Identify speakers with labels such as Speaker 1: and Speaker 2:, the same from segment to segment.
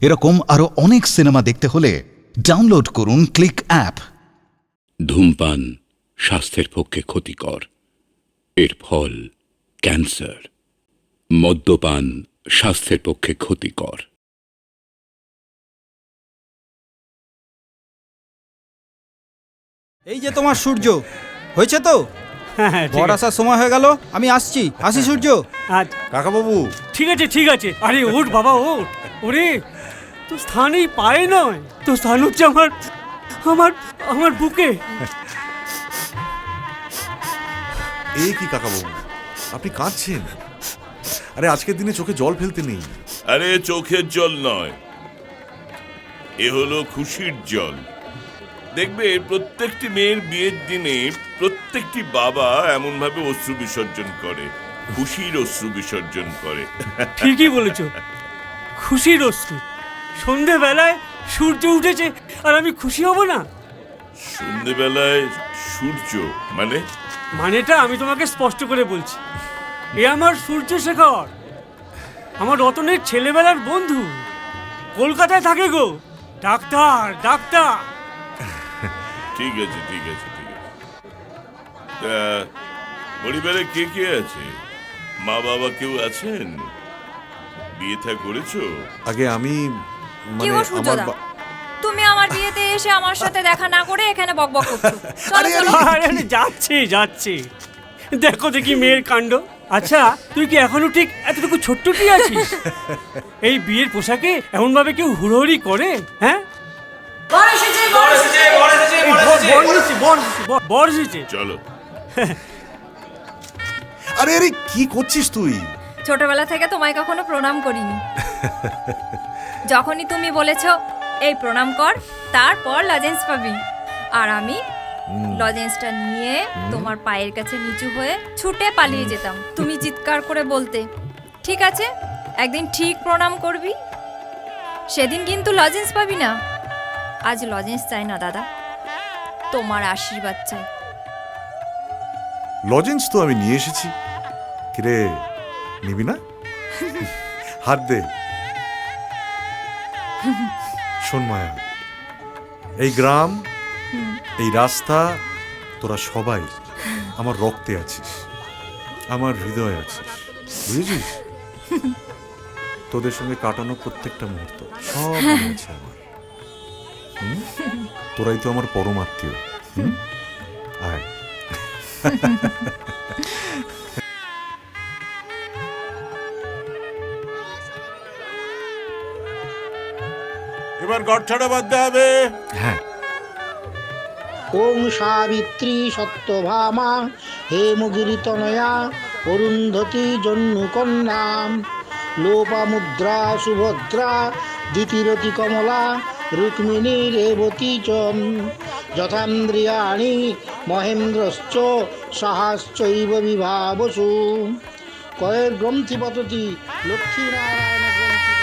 Speaker 1: এরকম আরো অনেক সিনেমা দেখতে হলে ডাউনলোড করুন ক্লিক অ্যাপ।
Speaker 2: ধূমপান স্বাস্থ্যের পক্ষে ক্ষতিকর, এর ফল ক্যান্সার। মদ্যপান স্বাস্থ্যের পক্ষে ক্ষতিকর।
Speaker 3: এই যে তোমার সূর্য হয়েছে তো? বর আসার সময় হয়ে গেল, আমি আসছি। আসি সূর্য।
Speaker 4: কাকাবাবু,
Speaker 5: ঠিক আছে ঠিক আছে, আরে ওঠ বাবা ওঠ। ওরে তো স্থানেই পায়ে নয়, তো স্থান হচ্ছে আমার আমার আমার বুকে।
Speaker 4: এই কি কাকাবাবু, আপনি কাঁদছেন? আরে আজকের দিনে চোখে জল ফেলতে নেই।
Speaker 6: আরে চোখের জল নয়, এ হলো খুশির জল। দেখবে প্রত্যেকটি মেয়ের বিয়ের দিনে প্রত্যেকটি বাবা এমন ভাবে অশ্রু বিসর্জন করে, খুশির অশ্রু বিসর্জন করে।
Speaker 5: ঠিকই বলেছ, খুশির অশ্রু। সন্ধেবেলায় সূর্য উঠেছে আর আমি খুশি হব না?
Speaker 6: সন্ধ্যেবেলায় সূর্য মানে?
Speaker 5: মানেটা আমি তোমাকে স্পষ্ট করে বলছি, এ আমার সূর্য শেখর, আমার রতনের ছেলেবেলার বন্ধু, কলকাতায় থাকে গো, ডাক্তার ডাক্তার।
Speaker 6: ঠিক আছে ঠিক আছে ঠিক আছে। তা পরিবারে কে কে আছে? মা বাবা কেউ আছেন? বিয়ে থা করেছো?
Speaker 4: আগে আমি
Speaker 7: কি গো সূর্যদা, তুমি আমার বিয়েতে এসে আমার সাথে দেখা না করে এখানে বকবক করছো। চলো চলো।
Speaker 5: আরে যাচ্ছি যাচ্ছি, দেখো দেখি মেয়ের কাণ্ড। আচ্ছা তুই কি এখনো ঠিক এতটুকু ছোট্টটি আছিস? এই বিয়ের পোশাকে এমন ভাবে কেউ হুড়োহুড়ি করে? হ্যাঁ, বর এসেছে।
Speaker 6: চলো।
Speaker 4: আরে আরে কি করছিস তুই?
Speaker 7: ছোটবেলা থেকে তোমায় কখনো প্রণাম করিনি। যখনই তুমি বলেছো এই প্রণাম কর, তারপর লজেন্স পাবি, আর আমি লজেন্সটা নিয়ে তোমার পায়ের কাছে নিচু হয়ে ছুটে পালিয়ে যেতাম। তুমি চিৎকার করে বলতে, ঠিক আছে একদিন ঠিক প্রণাম করবি, সেদিন কিন্তু লজেন্স পাবি না। আজ লজেন্স চাই না দাদা, তোমার আশীর্বাদ চাই।
Speaker 4: লজেন্স তো আমি নিয়ে এসেছি। কিরে, নিবি না? হাত দে। শোন মায়া, এই গ্রাম, এই রাস্তা, তোরা সবাই আমার রক্তে আছিস, আমার হৃদয়ে আছিস, বুঝেছিস? তোদের সঙ্গে কাটানো প্রত্যেকটা মুহূর্ত সব মনে আছে আমার। তোরাই তো আমার পরম আত্মীয়। আয়।
Speaker 6: এবার গড়ছাড়া বাঁধতে হবে।
Speaker 4: হ্যাঁ।
Speaker 8: ওম সাবিত্রী সত্যভামা হেমগিরিতনয়া অরুন্ধতী জন্নুকন্যাম লোপামুদ্রা সুভদ্রা দ্বিতীরতি কমলা রুক্মিণী রেবতী চ যথান্দ্রিয়াণি মহেন্দ্রশ্চ সাহাশ্চৈব বিভাবসু কয়ের গ্রন্থি পততি লক্ষ্মীনারায়ণ গ্রন্থি।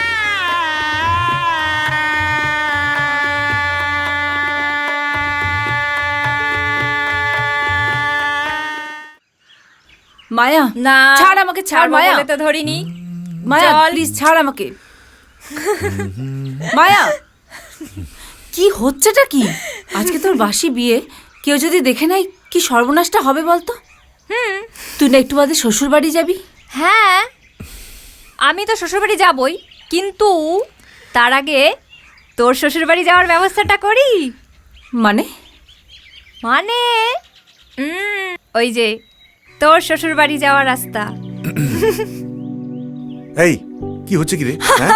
Speaker 9: মায়া
Speaker 7: না
Speaker 9: ছাড় আমাকে, ছাড় মায়া।
Speaker 7: বলে তো ধরিনি।
Speaker 9: মায়া
Speaker 7: চল।
Speaker 9: প্লিজ ছাড় আমাকে। মায়া কি হচ্ছেটা কি? আজকে তোর বাসি বিয়ে, কেউ যদি দেখে নাই কি সর্বনাশটা হবে বলতো? তুই না একটু বাদে শ্বশুর বাড়ি যাবি?
Speaker 7: হ্যাঁ আমি তো শ্বশুরবাড়ি যাবই, কিন্তু তার আগে তোর শ্বশুরবাড়ি যাওয়ার ব্যবস্থাটা করি।
Speaker 9: মানে?
Speaker 7: মানে ওই যে তোর শ্বশুরবাড়ি যাওয়ার রাস্তা।
Speaker 4: এই কি হচ্ছে কি রে? হ্যাঁ,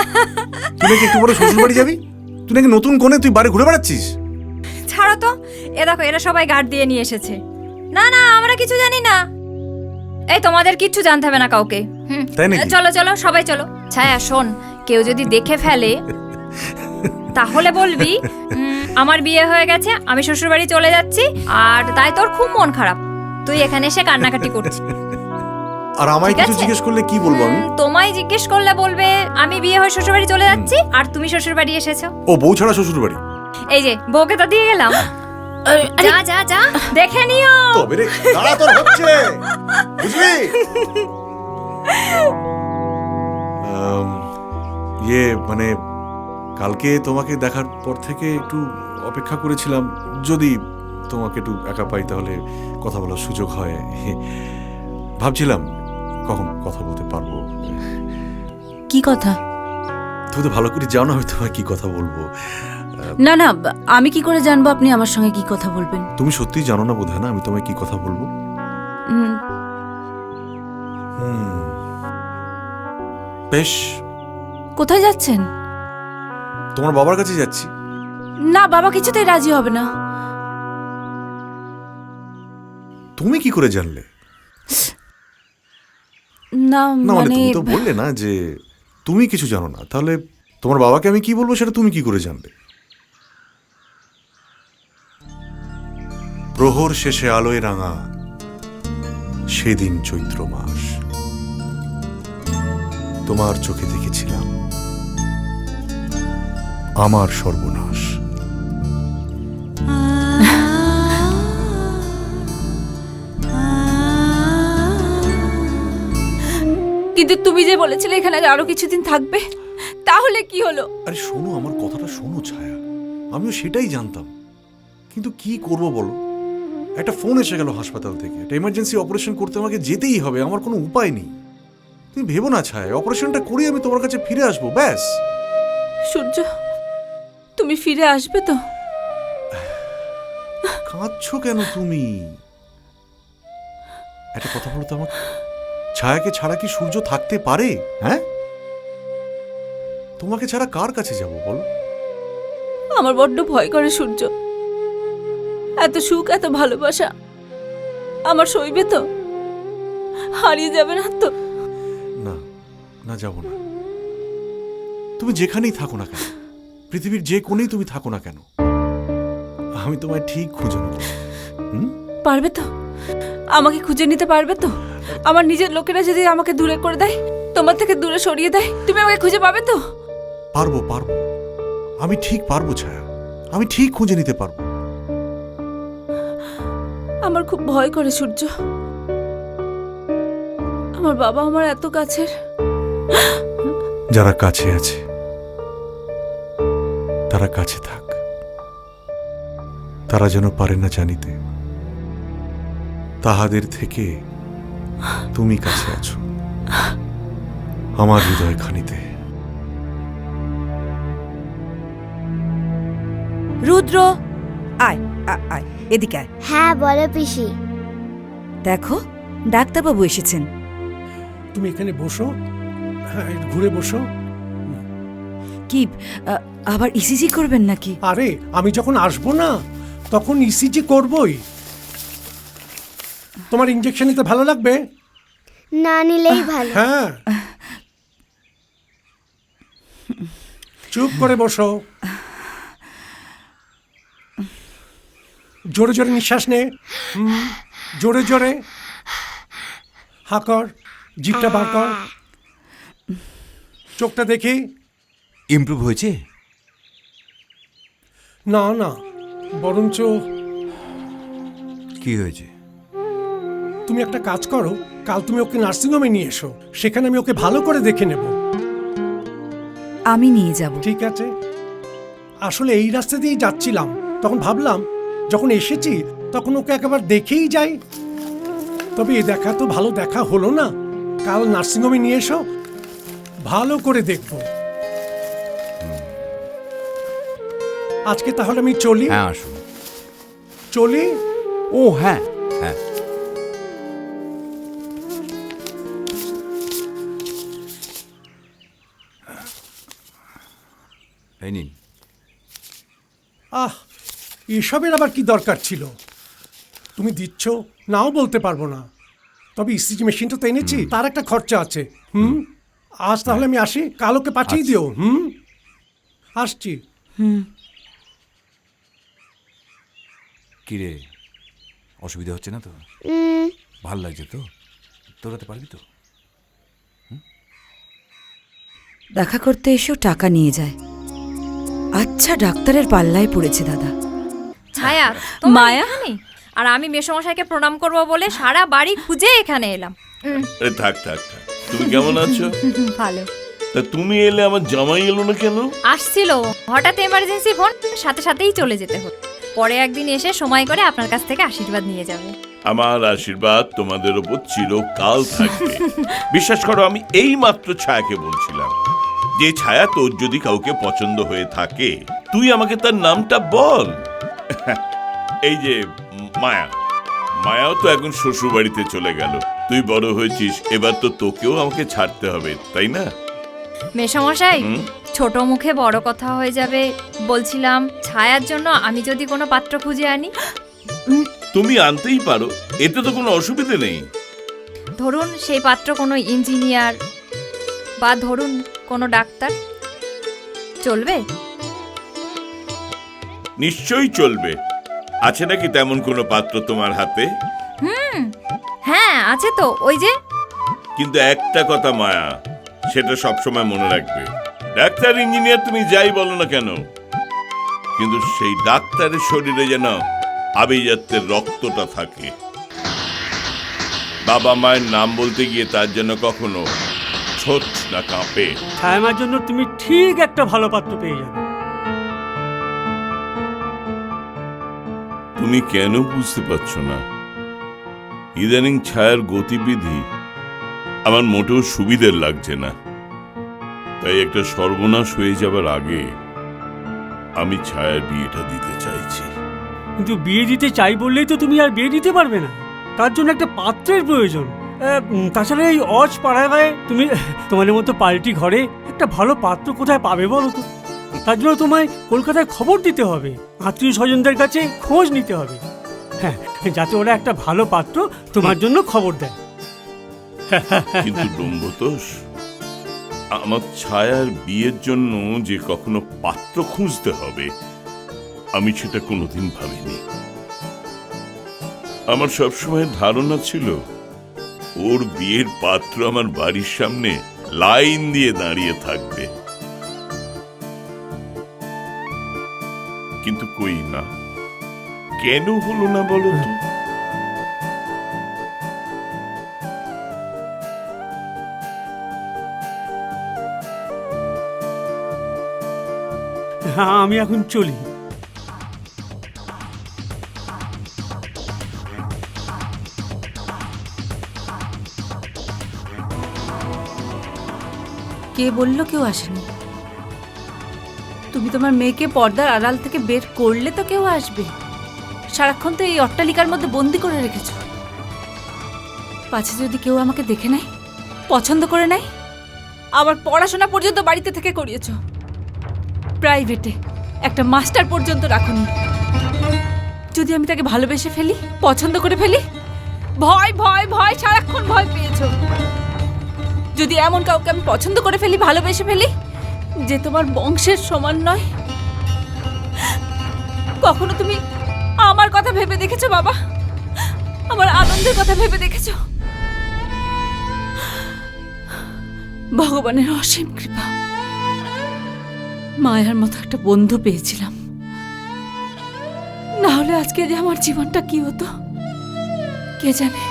Speaker 4: তুই নাকি একটু বড় শ্বশুর বাড়ি যাবি? তুই নাকি নতুন কোণে তুই বাড়ি ঘুরে বেড়াচ্ছিস?
Speaker 7: ছাড়ো তো, এ দেখো এরা সবাই গার্ড দিয়ে নিয়ে এসেছে। না না আমরা কিছু জানি না। এই তোমাদের কিচ্ছু জানতে হবে না কাউকে।
Speaker 4: তাই নাকি?
Speaker 7: চলো চলো সবাই চলো। ছায়া শোন, কেউ যদি দেখে ফেলে তাহলে বলবি আমার বিয়ে হয়ে গেছে, আমি শ্বশুরবাড়ি চলে যাচ্ছি, আর তাই তোর খুব মন খারাপ, তুই এখানে এসে কান্নাকাটি করছিস।
Speaker 4: আর আমায়
Speaker 7: ঠিক
Speaker 4: কিছু
Speaker 7: আছে?
Speaker 4: জিজ্ঞেস করলে কি বলবো আমি?
Speaker 7: তোমায় জিজ্ঞেস করলে বলবে আমি বিয়ে হয়ে শ্বশুরবাড়ি চলে যাচ্ছি আর তুমি শ্বশুরবাড়ি এসেছো।
Speaker 4: ও বউ ছাড়া শ্বশুর বাড়ি?
Speaker 7: এই যে বউকে তো দিয়ে গেলাম। যা যা যা দেখে নিও।
Speaker 4: তবে রে, দাঁড়া, তোর হচ্ছে, বুঝলি? ইয়ে মানে কালকে তোমাকে দেখার পর থেকে একটু অপেক্ষা করেছিলাম, যদি তোমাকে একটু একা পাই তাহলে কথা বলার সুযোগ হয়। ভাবছিলাম কখন কথা বলতে পারবো।
Speaker 9: কি কথা?
Speaker 4: তুমি তো ভালো করে জানো আমি তোমায় কি কথা বলবো।
Speaker 9: না না, আমি কি করে জানবো আপনি আমার সঙ্গে কি কথা বলবেন?
Speaker 4: তুমি সত্যিই জানো না বোধ হয় না আমি তোমায় কি কথা বলবো।
Speaker 9: উম,
Speaker 4: বেশ,
Speaker 9: কোথায় যাচ্ছেন?
Speaker 4: তোমার বাবার কাছে যাচ্ছি।
Speaker 9: না, বাবা কিছুতেই রাজি হবে না।
Speaker 4: তুমি কি করে জানলে?
Speaker 9: না
Speaker 4: না মানে
Speaker 9: মানে
Speaker 4: তুমি তো বললে না যে তুমি কিছু জানো না, তাহলে তোমার বাবাকে আমি কি বলবো সেটা তুমি কি করে জানলে? প্রহর শেষে আলোয় রাঙা সেদিন চৈত্র মাস, তোমার চোখে দেখেছিলাম আমার সর্বনাশ।
Speaker 9: কিন্তু তুমি যে বলেছিলে এখানে আরো কিছুদিন থাকবে, তাহলে কি হলো?
Speaker 4: আরে শোনো, আমার কথাটা শোনো ছায়া, আমিও সেটাই জানতাম, কিন্তু কি করব বলো? একটা ফোন এসে গেল হাসপাতাল থেকে, একটা এমার্জেন্সি অপারেশন করতে আমাকে যেতেই হবে, আমার কোনো উপায় নেই। তুমি ভেবো না ছায়া, অপারেশনটা করে আমি তোমার কাছে ফিরে আসবো, ব্যাস।
Speaker 9: সূর্য, তুমি ফিরে আসবে তো?
Speaker 4: কাঁদছো কেন তুমি? একটা কথা বলো তো আমাকে, ছায়াকে ছাড়া কি সূর্য থাকতে পারে? হ্যাঁ, তোমাকে ছাড়া কার কাছে যাব বলো?
Speaker 9: আমার বড্ড ভয় করে সূর্য। এত সুখ, এত ভালোবাসা আমার সইবে তো? হারিয়ে যাবে না তো?
Speaker 4: না না, যাব না। তুমি যেখানেই থাকো না কেন, পৃথিবীর যে কোণেই তুমি থাকো না কেন, আমি তোমায় ঠিক খুঁজে নেব।
Speaker 9: পারবে তো? আমাকে খুঁজে নিতে পারবে তো? আমার নিজের লোকেরা যদি আমাকে দূরে করে দেয়, তোমার থেকে দূরে সরিয়ে দেয়, তুমি আমাকে খুঁজে পাবে তো?
Speaker 4: পারবো পারবো, আমি ঠিক পারবো ছায়া, আমি ঠিক খুঁজে নিতে পারবো।
Speaker 9: আমার খুব ভয় করে সূর্য। আমার বাবা আমার এত কাছের।
Speaker 4: যারা কাছে আছে তারা কাছে থাক, তারা যেন পারে না জানিতে তাহাদের থেকে তুমি কাছে আছো আমার হৃদয় খানিতে।
Speaker 10: রুদ্র, আয় আয় এদিকে আয়।
Speaker 11: হ্যাঁ বলো পিসি।
Speaker 10: দেখো, ডাক্তারবাবু এসেছেন।
Speaker 5: তুমি এখানে বসো, হ্যাঁ ঘুরে বসো।
Speaker 10: কি আবার ইসিজি করবেন নাকি?
Speaker 5: আরে আমি যখন আসবো না তখন ইসিজি করবই। তোমার ইঞ্জেকশন নিতে ভালো লাগবে?
Speaker 11: না নিলেই ভালো।
Speaker 5: হ্যাঁ, চুপ করে বসো। জোরে জোরে নিঃশ্বাস নে, জোরে জোরে হা কর, জিভটা বার কর, চোখটা দেখি।
Speaker 12: ইমপ্রুভ হয়েছে?
Speaker 5: না না, বরঞ্চ
Speaker 12: কি হয়েছে?
Speaker 5: তুমি একটা কাজ করো, কাল তুমি ওকে নার্সিংহোমে নিয়ে এসো, সেখানে আমি ওকে ভালো করে দেখে নেব।
Speaker 10: আমি নিয়ে যাব।
Speaker 5: ঠিক আছে। আসলে এই রাস্তা দিয়েই যাচ্ছিলাম, তখন ভাবলাম যখন এসেছি তখন ওকে একবার দেখেই যাই। তবে এ দেখা তো ভালো দেখা হলো না, কাল নার্সিংহোমে নিয়ে এসো, ভালো করে দেখব। আজকে তাহলে আমি চলি।
Speaker 12: হ্যাঁ আসুন।
Speaker 5: চলি।
Speaker 12: ও হ্যাঁ হ্যাঁ, এই নিন।
Speaker 5: আহ, এসবের আবার কি দরকার ছিল? তুমি দিচ্ছ, নাও বলতে পারবো না। তবে ইসিজি মেশিনটা তো এনেছি, তার একটা খরচা আছে। আজ তাহলে আমি আসি, কাল ওকে পাঠিয়ে দিও। আসছি।
Speaker 12: কি রে, অসুবিধা হচ্ছে না তো? ভাল লাগছে তো? তোরাতে পারবি তো?
Speaker 10: দেখা করতে এসেও টাকা নিয়ে যায়। আচ্ছা, ডাক্তারের পাল্লায় পড়েছে দাদা।
Speaker 7: ছায়া, মায়া এখানে? আর আমি মেসমশাইকে প্রণাম করব বলে সারা বাড়ি খুঁজে এখানে এলাম।
Speaker 6: আরে থাক থাক থাক, তুমি কেমন আছো?
Speaker 7: ভালো।
Speaker 6: তা তুমি এলে, আমার জামাই এলো না কেন?
Speaker 7: আসছিল, হঠাৎ এমার্জেন্সি ফোন, সাথে সাথেই চলে যেতে হলো। পরে একদিন এসে সময় করে আপনার কাছ থেকে আশীর্বাদ নিয়ে যাবে।
Speaker 6: আমার আশীর্বাদ তোমাদের ওপর চিরকাল থাকবে। বিশ্বাস করো, আমি এই মাত্র ছায়াকে বলছিলাম যে ছায়া, তোর যদি কাউকে পছন্দ হয়ে থাকে তুই আমাকে তার নামটা বল। এই যে মায়া, মায়াও তো এখন শ্বশুর বাড়িতে চলে গেল। তুই বড় হয়েছিস, এবার তো তোকেও আমাকে ছাড়তে হবে, তাই না?
Speaker 7: মেশামশাই, ছোট মুখে বড় কথা হয়ে যাবে। বলছিলাম, ছায়ার জন্য আমি যদি কোনো পাত্র খুঁজে আনি।
Speaker 6: তুমি আনতেই পারো, এতে তো কোনো অসুবিধে নেই।
Speaker 7: ধরুন সেই পাত্র কোনো ইঞ্জিনিয়ার বা ধরুন কোনো ডাক্তার, চলবে?
Speaker 6: নিশ্চয়ই চলবে। আছে নাকি তেমন কোনো পাত্র তোমার হাতে?
Speaker 7: হ্যাঁ আছে তো, ওই যে।
Speaker 6: কিন্তু একটা কথা মায়া, সেটা সবসময় মনে রাখবে, ডাক্তার ইঞ্জিনিয়ার তুমি যাই বলো না কেন, কিন্তু সেই ডাক্তারের শরীরে যেন আভিজাত্যের রক্তটা থাকে। বাবা মায়ের নাম বলতে গিয়ে তার যেন কখনো ছোট না কাঁপে।
Speaker 5: ছায়ামার জন্য তুমি ঠিক একটা ভালো পাত্র পেয়ে যাবে।
Speaker 6: তুমি কেন বুঝতে পারছো না? ইদানিং ছায়ার গতিবিধি আমার মোটেও সুবিধের লাগছে না। তাই একটা সর্বনাশ হয়ে যাবার আগে আমি ছায়ার বিয়েটা দিতে চাইছি।
Speaker 5: কিন্তু বিয়ে দিতে চাই বললেই তো তুমি আর বিয়ে দিতে পারবে না। তার জন্য একটা পাত্রের প্রয়োজন। তাছাড়া এই অজ পাড়ায় তুমি তোমাদের মতো পাল্টি ঘরে একটা ভালো পাত্র কোথায় পাবে বলো তো? তার জন্য তোমায় কলকাতায় খবর দিতে হবে, আত্মীয় স্বজনদের কাছে খোঁজ নিতে হবে, হ্যাঁ, যাতে ওরা একটা ভালো পাত্র তোমার জন্য খবর দেয়।
Speaker 6: কিন্তু ব্রহ্মতোষ, আমার ছায়ার বিয়ের জন্য যে কখনো পাত্র খুঁজতে হবে, আমি সেটা কোনোদিন ভাবিনি। আমার সবসময় ধারণা ছিল ওর বিয়ের পাত্র আমার বাড়ির সামনে লাইন দিয়ে দাঁড়িয়ে থাকবে, কিন্তু কই না। কেন হলো না বলো তো?
Speaker 5: হ্যাঁ, আমি এখন চলি।
Speaker 9: কে বললো কেউ আসেনি? তুমি তোমার মেয়েকে পর্দার আড়াল থেকে বের করলে তো কেউ আসবে। সারাক্ষণ তো এই অট্টালিকার মধ্যে বন্দি করে রেখেছ। পাছে যদি কেউ আমাকে দেখে নেয়, পছন্দ করে নেয়। আবার পড়াশোনা পর্যন্ত বাড়িতে থেকে করিয়েছ, প্রাইভেটে একটা মাস্টার পর্যন্ত রাখুনি। যদি আমি তাকে ভালোবেসে ফেলি, পছন্দ করে ফেলি, ভয় ভয় ভয়, সারাক্ষণ ভয় পেয়েছ। যদি এমন কাউকে আমি পছন্দ করে ফেলি, ভালোবেসে ফেলি, যে তোমার বংশের সমান নয়, কখনো তুমি আমার কথা ভেবে দেখেছো বাবা? আমার আনন্দের কথা ভেবে দেখেছো? ভগবানের অসীম কৃপা, মায়ার মতো একটা বন্ধু পেয়েছিলাম। না হলে আজকে যে আমার জীবনটা কি হতো কে জানে।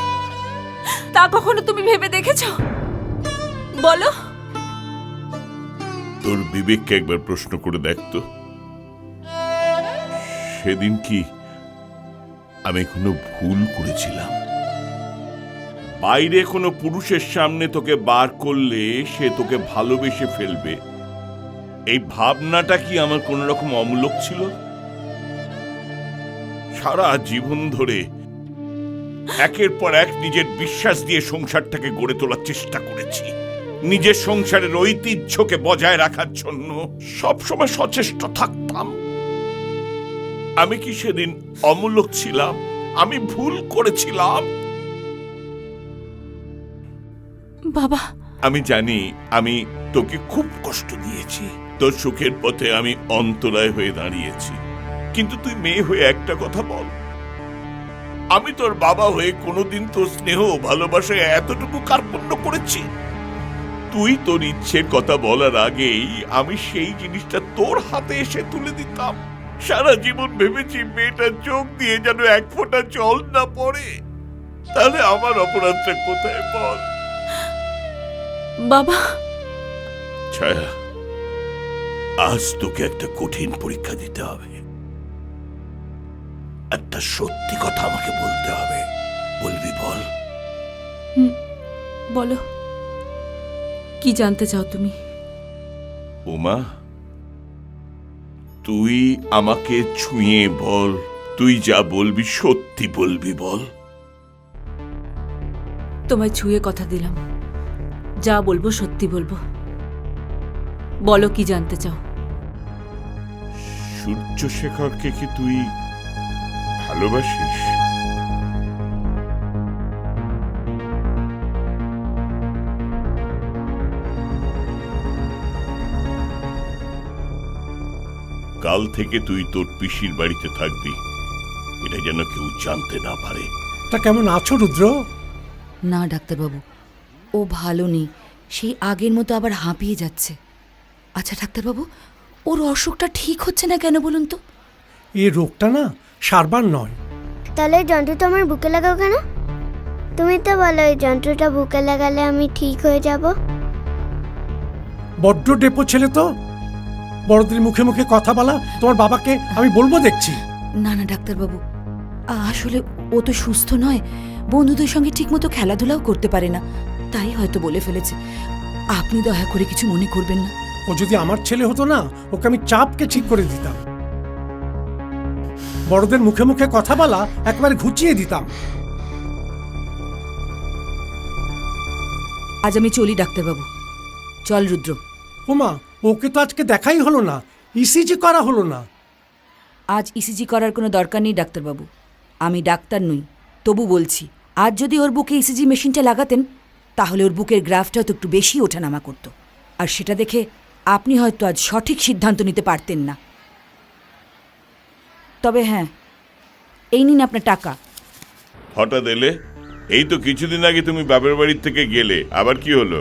Speaker 9: তা কখনো তুমি ভেবে দেখেছো? বলো।
Speaker 6: তোর বিবেককে একবার প্রশ্ন করে দেখতো, সেদিন কি আমি কোনো ভুল করেছিলাম? বাইরে কোনো পুরুষের সামনে তোকে বার করলে সে তোকে ভালোবেসে ফেলবে, এই ভাবনাটা কি আমার কোন রকম অমূলক ছিল? সারা জীবন ধরে একের পর এক নিজের বিশ্বাস দিয়ে সংসারটাকে গড়ে তোলার চেষ্টা করেছি। নিজের সংসারের ঐতিহ্যকে বজায় রাখার জন্য সবসময় সচেষ্ট থাকতাম। আমি কি সেদিন অমূলক ছিলাম? আমি ভুল করেছিলাম?
Speaker 9: বাবা,
Speaker 6: আমি জানি আমি তোকে খুব কষ্ট দিয়েছি। তোর সুখের পথে আমি অন্তরায় হয়ে দাঁড়িয়েছি, কিন্তু তুই মেয়ে হয়ে একটা কথা বল, আমি তোর বাবা হয়ে কোনোদিন তোর স্নেহ ভালোবাসায় এতটুকু কার্পণ্য করেছি? তুই তোর ইচ্ছের কথা বলার আগেই আমি সেই জিনিসটা তোর হাতে এসে তুলে দিতাম। সারা জীবন ভেবেছি মেয়েটার চোখ দিয়ে যেন এক ফোঁটা জল না পড়ে। তাহলে আমার অপরাধটা কোথায় বল?
Speaker 9: বাবা,
Speaker 6: ছায়া, আজ তোকে একটা কঠিন পরীক্ষা দিতে হবে। একটা সত্যি কথা আমাকে বলতে হবে। বলবি? বল।
Speaker 9: বলো, কি জানতে চাও তুমি?
Speaker 6: উমা, তুই আমাকে ছুঁয়ে বল, তুই যা বলবি সত্যি বলবি, বল।
Speaker 9: তোমায় ছুঁয়ে কথা দিলাম, যা বলবো সত্যি বলবো। বলো, কি জানতে চাও?
Speaker 6: সূর্যশেখরকে কি তুই ভালোবাসিস? কাল থেকে তুই তোর পিসির বাড়িতে থাকবি, এটা যেন কেউ জানতে না পারে।
Speaker 13: তা কেমন আছো রুদ্র?
Speaker 10: না ডাক্তারবাবু, ও ভালো নেই, সেই আগের মতো আবার হাঁপিয়ে যাচ্ছে। আচ্ছা ডাক্তারবাবু, ওর অসুখটা ঠিক হচ্ছে না কেন বলুন তো?
Speaker 13: এই রোগটা না সারবার নয়।
Speaker 11: তাহলে এই যন্ত্রটা আমার বুকে লাগাও কেন? তুমি তো বলো এই যন্ত্রটা বুকে লাগালে আমি ঠিক হয়ে যাব।
Speaker 13: বড্ড ডেপো ছেলে তো, বড়দের মুখে মুখে কথা বলা তোমার বাবাকে আমি বলবো দেখছি।
Speaker 10: না না ডাক্তারবাবু, আসলে ও তো সুস্থ নয়, বন্ধুদের সঙ্গে ঠিকমতো খেলাধুলাও করতে পারে না, তাই হয়তো বলে ফেলেছে। আপনি দয়া করে কিছু মনে করবেন না।
Speaker 13: ও যদি আমার ছেলে হতো না, ওকে আমি চাপকে ঠিক করে দিতাম, বড়দের মুখে মুখে কথা বলা একবারে ঘুচিয়ে দিতাম।
Speaker 10: আজ আমি চলি ডাক্তারবাবু। চল রুদ্র।
Speaker 13: ওমা, ওকে তো আজকে দেখাই হলো না, ইসিজি করা হলো না।
Speaker 10: আজ ইসিজি করার কোনো দরকার নেই ডাক্তারবাবু। আমি ডাক্তার নই, তবু বলছি, আজ যদি ওর বুকে ইসিজি মেশিনটা লাগাতেন, তাহলে ওর বুকের গ্রাফটা তো একটু বেশি ওঠানামা করতো, আর সেটা দেখে আপনি হয়তো আজ সঠিক সিদ্ধান্ত নিতে পারতেন না। তবে হ্যাঁ, এই নিন আপনার টাকা।
Speaker 6: হঠাৎ এলে? এই তো কিছুদিন আগে তুমি বাপের বাড়ির থেকে গেলে, আবার কি হলো?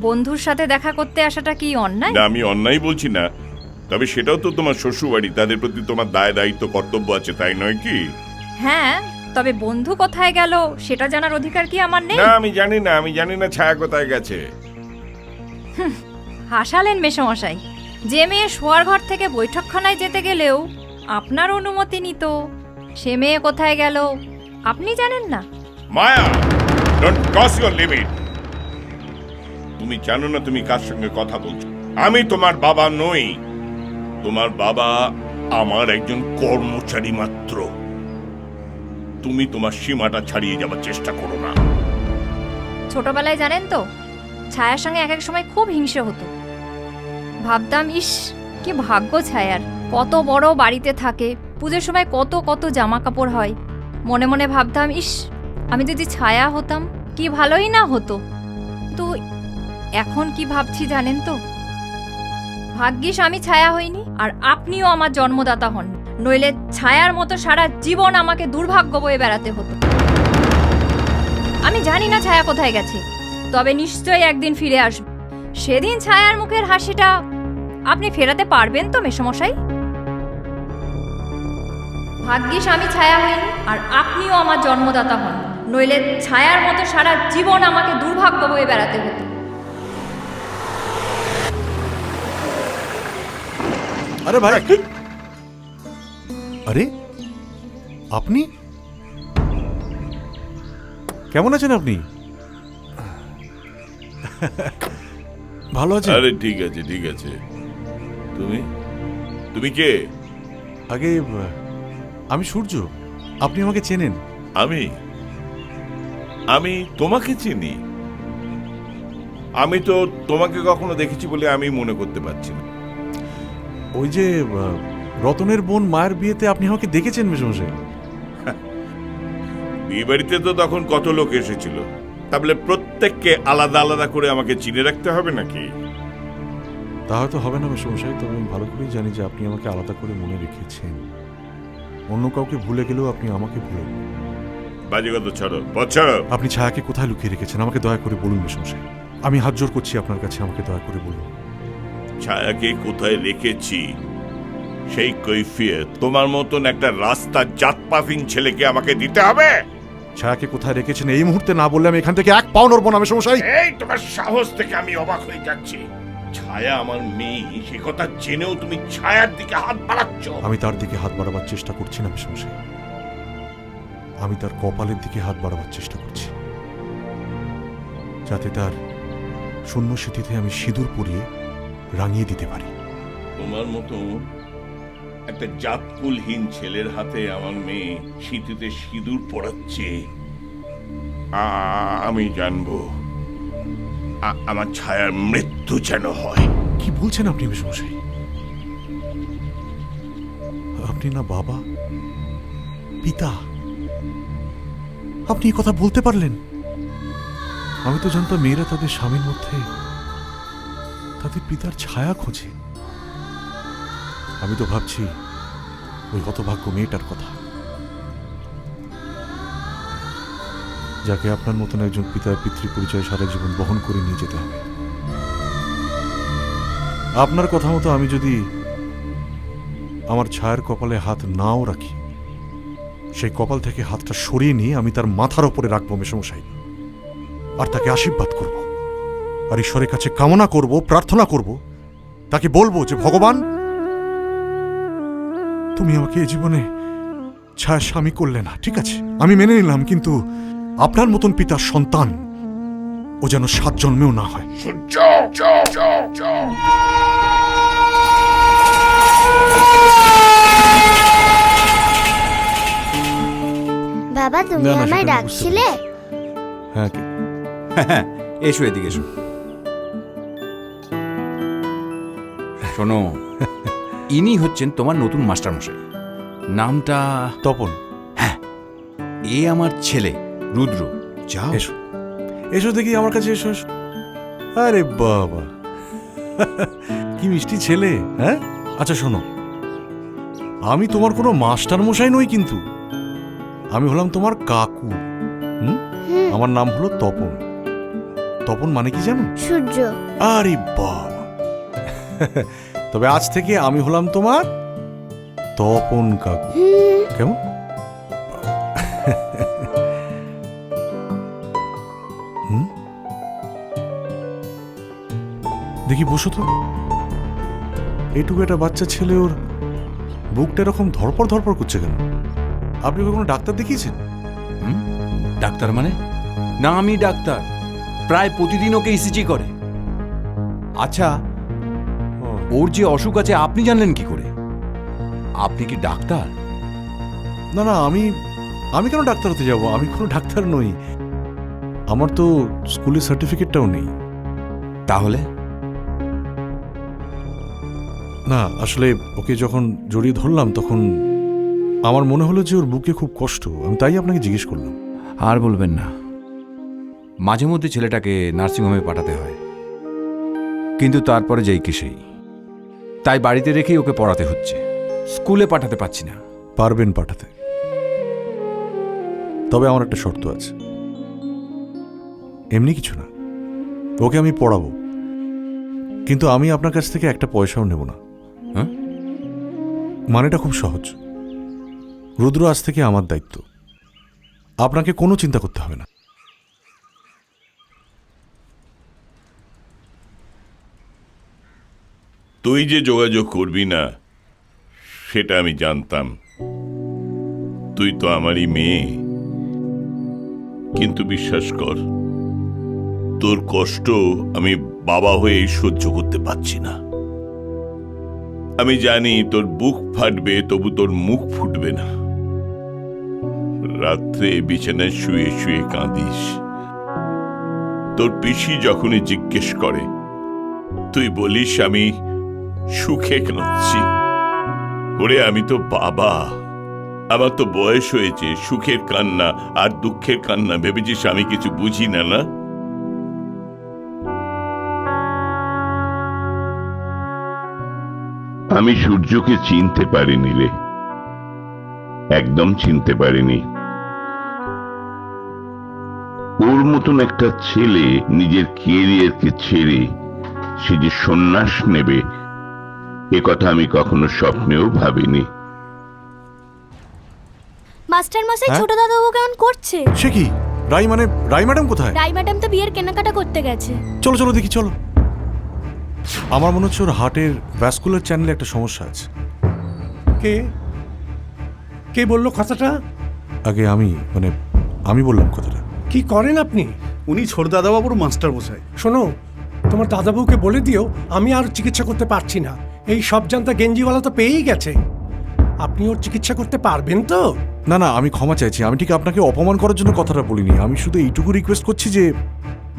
Speaker 7: বন্ধুর সাথে দেখা করতে আসাটা কি অন্যায়?
Speaker 6: না, আমি অন্যায় বলছি না, তবে সেটাও তো তোমার শ্বশুর বাড়ি, তাদের প্রতি তোমার দায় দায়িত্ব কর্তব্য আছে, তাই নয় কি?
Speaker 7: হ্যাঁ, তবে বন্ধু কোথায় গেল সেটা জানার অধিকার কি আমার নেই?
Speaker 6: না, আমি জানি না ছায়া কোথায় গেছে।
Speaker 7: হাসালেন মেসমশাই। যে মেয়ে শোয়ার ঘর থেকে বৈঠকখানায় যেতে গেলেও আপনার অনুমতি নিত, সে মেয়ে কোথায় গেল আপনি জানেন না?
Speaker 6: মায়া, ডোন্ট ক্রস ইওর লিমিট। তুমি জানো না তুমি কার সঙ্গে কথা বলছো? আমি তোমার বাবা নই, তোমার বাবা আমার একজন কর্মচারী মাত্র। তুমি তোমার সীমাটা ছাড়িয়ে যাবার চেষ্টা করো না।
Speaker 7: ছোটবেলায় জানেন তো, ছায়ার সঙ্গে এক এক সময় খুব হিংসে হতো। ভাবতাম, ইস কি ভাগ্য ছায়ার, কত বড় বাড়িতে থাকে, পুজোর সময় কত কত জামা কাপড় হয়। মনে মনে ভাবতাম, ইস আমি যদি ছায়া হতাম কি ভালোই না হতো। তো এখন কি ভাবছি জানেন তো, ভাগ্যিস আমি ছায়া হইনি, আর আপনিও আমার জন্মদাতা হন, নইলে ছায়ার মতো সারা জীবন আমাকে দুর্ভাগ্য বয়ে বেড়াতে হতো। আমি জানি না ছায়া কোথায় গেছে, তবে নিশ্চয়ই একদিন ফিরে আসবে। সেদিন ছায়ার মুখের হাসিটা আপনি ফেরাতে পারবেন তো মেসমশাই? ভাগ্যিস আমি ছায়া হইনি, আর আপনিও আমার জন্মদাতা হন, নইলে ছায়ার মতো সারা জীবন আমাকে দুর্ভাগ্য বয়ে বেড়াতে হতো।
Speaker 4: আরে ভাই, আরে আপনি কেমন আছেন? আপনি ভালো আছেন?
Speaker 6: আরে ঠিক আছে ঠিক আছে। তুমি কে?
Speaker 4: আগে আমি সূর্য, আপনি আমাকে চেনেন?
Speaker 6: আমি তোমাকে চিনি? আমি তো তোমাকে কখনো দেখেছি বলে আমি মনে করতে পারছি না।
Speaker 4: ওই যে রতনের বোন মায়ের বিয়েতে আপনি আমাকে দেখেছেন মেসমশাই?
Speaker 6: বিয়ে বাড়িতে তো তখন কত লোক এসেছিল, তাহলে প্রত্যেককে আলাদা আলাদা করে আমাকে চিনে রাখতে হবে নাকি?
Speaker 4: তা হয়তো হবে না মেসমশাই, তবে আমি ভালো করেই জানি যে আপনি আমাকে আলাদা করে মনে রেখেছেন। অন্য কাউকে ভুলে গেলেও আপনি আমাকে ভুলেন।
Speaker 6: বাজে কথা ছাড়ো, পথ ছাড়ো।
Speaker 4: আপনি ছায়াকে কোথায় লুকিয়ে রেখেছেন আমাকে দয়া করে বলুন মেসমশাই। আমি হাত জোর করছি আপনার কাছে, আমাকে দয়া করে বলুন।
Speaker 6: ছায়াকে কোথায় রেখেছি সেই কৈফিয়ত তোমার মতন একটা রাস্তা জাতপাতিন ছেলেকে আমাকে দিতে হবে?
Speaker 4: ছায়াকে কোথায় রেখেছেন এই মুহূর্তে না বললে আমি এখান থেকে এক পাও নড়বো না মেসমশাই।
Speaker 6: এই তোমার সাহস থেকে আমি অবাক হয়ে যাচ্ছি। ছায়া আমার মেয়ে, সে কথা জেনেও তুমি ছায়ার দিকে হাত বাড়াচ্ছ।
Speaker 4: আমি তার দিকে হাত বাড়াবার চেষ্টা করছি না মেশমশাই, আমি তার কপালের দিকে হাত বাড়াবার চেষ্টা করছি, যাতে তার শূন্য স্মৃতিতে আমি সিঁদুর পরিয়ে রাঙিয়ে দিতে পারি।
Speaker 6: তোমার মতো একটা জাতকুলহীন ছেলের হাতে আমার মেয়ে স্মৃতিতে সিঁদুর পড়াচ্ছে, আমি জানবো আমার ছায়ার মৃত্যু যেন হয়।
Speaker 4: কি বলছেন আপনি মেশমশাই? আপনি না বাবা, পিতা, আপনি এই কথা বলতে পারলেন? আমি তো জানতাম মেয়েরা তাদের স্বামীর মধ্যে তাদের পিতার ছায়া খোঁজে। আমি তো ভাবছি ওই হতভাগ্য মেয়েটার কথা, যাকে আপনার মতন একজন পিতার পিতৃ পরিচয় সারা জীবন বহন করে নিয়ে যেতে হবে। আপনার কথা মতো আমি যদি আমার ছায়ার কপালে হাত নাও রাখি, সেই কপাল থেকে হাতটা সরিয়ে নিয়ে আমি তার মাথার ওপরে রাখবো মেশমশাই, আর তাকে আশীর্বাদ করব, আর ঈশ্বরের কাছে কামনা করব, প্রার্থনা করব, তাকে বলবো যে ভগবান, তুমি আমাকে এই জীবনে ছায়া স্বামী করলে না, ঠিক আছে আমি মেনে নিলাম, কিন্তু আপনার মতন পিতার সন্তান ও যেন 7 জন্মেও না হয়।
Speaker 11: বাবা তুমি
Speaker 4: না, না,
Speaker 11: আমায়
Speaker 4: সেটা আমি বুঝতে
Speaker 11: ডাকছিলে?
Speaker 4: হ্যাঁ,
Speaker 12: এসো এদিকে এসো। শোনো, ইনি হচ্ছেন তোমার নতুন মাস্টারমশাই, নামটা
Speaker 4: তপন।
Speaker 12: হ্যাঁ, এ আমার ছেলে রুদ্র। যাও
Speaker 4: এসো এসো দেখি আমার কাছে, এসো এসো। আরে বাবা, কি মিষ্টি ছেলে। হ্যাঁ, আচ্ছা শোনো, আমি তোমার কোনো মাস্টার মশাই নই, কিন্তু আমি হলাম তোমার কাকু। আমার নাম হলো তপন। তপন মানে কি জানো?
Speaker 11: সূর্য।
Speaker 4: আরে বাবা, তবে আজ থেকে আমি হলাম তোমার তপন কাকু। কেমন? দেখি বসো তো। এইটুকু একটা বাচ্চা ছেলে, ওর বুকটা এরকম ধরপড় ধরপড় করছে কেন? আপনি কখনো ডাক্তার দেখিয়েছেন?
Speaker 12: ডাক্তার মানে? না, আমি ডাক্তার, প্রায় প্রতিদিন ওকে ইসিজি করে। আচ্ছা, ওর যে অসুখ আছে আপনি জানলেন কি করে? আপনি কি ডাক্তার?
Speaker 4: না না, আমি কেন ডাক্তার হতে যাব? আমি কোনো ডাক্তার নই, আমার তো স্কুলের সার্টিফিকেটটাও নেই।
Speaker 12: তাহলে?
Speaker 4: না, আসলে ওকে যখন জড়িয়ে ধরলাম তখন আমার মনে হলো যে ওর বুকে খুব কষ্ট, আমি তাই আপনাকে জিজ্ঞেস করলাম।
Speaker 12: আর বলবেন না, মাঝে মধ্যে ছেলেটাকে নার্সিংহোমে পাঠাতে হয়, কিন্তু তারপরে যেই কি সেই, তাই বাড়িতে রেখেই ওকে পড়াতে হচ্ছে, স্কুলে পাঠাতে পারছি না।
Speaker 4: পারবেন পাঠাতে, তবে আমার একটা শর্ত আছে। এমনি কিছু না, ওকে আমি পড়াবো, কিন্তু আমি আপনার কাছ থেকে একটা পয়সাও নেব না। মানেটা খুব সহজ, রুদ্র আজ থেকে আমার দায়িত্ব, আপনাকে কোনো চিন্তা করতে হবে না।
Speaker 6: তুই যে যোগাযোগ করবি না সেটা আমি জানতাম, তুই তো আমারই মেয়ে, কিন্তু বিশ্বাস কর তোর কষ্ট আমি বাবা হয়ে সহ্য করতে পারছি না। আমি জানি তোর বুক ফাটবে, তবু তোর মুখ ফুটবে না। রাত্রে বিছানায় শুয়ে শুয়ে কাঁদিস, তোর পিসি যখনই জিজ্ঞেস করে তুই বলিস আমি সুখে কাঁদছি। ওরে আমি তো বাবা, আমার তো বয়স হয়েছে, সুখের কান্না আর দুঃখের কান্না ভেবেছিস আমি কিছু বুঝি না? না, আমি সূর্যকে চিনতে পারিনি রে, একদম চিনতে পারিনি। ওর মতন একটা ছেলে নিজের ক্যারিয়ারকে ছেড়ে সে যে সন্ন্যাস নেবে এ কথা আমি কখনো স্বপ্নেও ভাবিনি।
Speaker 11: মাস্টার মশাই ছোট দাদাবু কেমন করছে?
Speaker 4: সে কি? রাই ম্যাডাম কোথায়?
Speaker 11: রাই ম্যাডাম তো বিয়ের কেনাকাটা করতে গেছে।
Speaker 4: চলো চলো দেখি, চলো। আমার মনে হচ্ছে ওর হার্টের ভ্যাসকুলার চ্যানেলে একটা সমস্যা আছে।
Speaker 13: কে কে বললো কথাটা?
Speaker 4: আগে আমি বললাম কথাটা।
Speaker 13: কি করেন আপনি?
Speaker 14: উনি ছোট দাদাবাবুর মাস্টার মশাই।
Speaker 13: শোনো, তোমার দাদাবাবুকে বলে দিও আমি আর চিকিৎসা করতে পারছি না। এই সব জানতা গেঞ্জিওয়ালা তো পেয়েই গেছে। আপনি ওর চিকিৎসা করতে পারবেন তো?
Speaker 4: না না, আমি ক্ষমা চাইছি। আমি ঠিক আপনাকে অপমান করার জন্য কথাটা বলিনি। আমি শুধু এইটুকু রিকোয়েস্ট করছি যে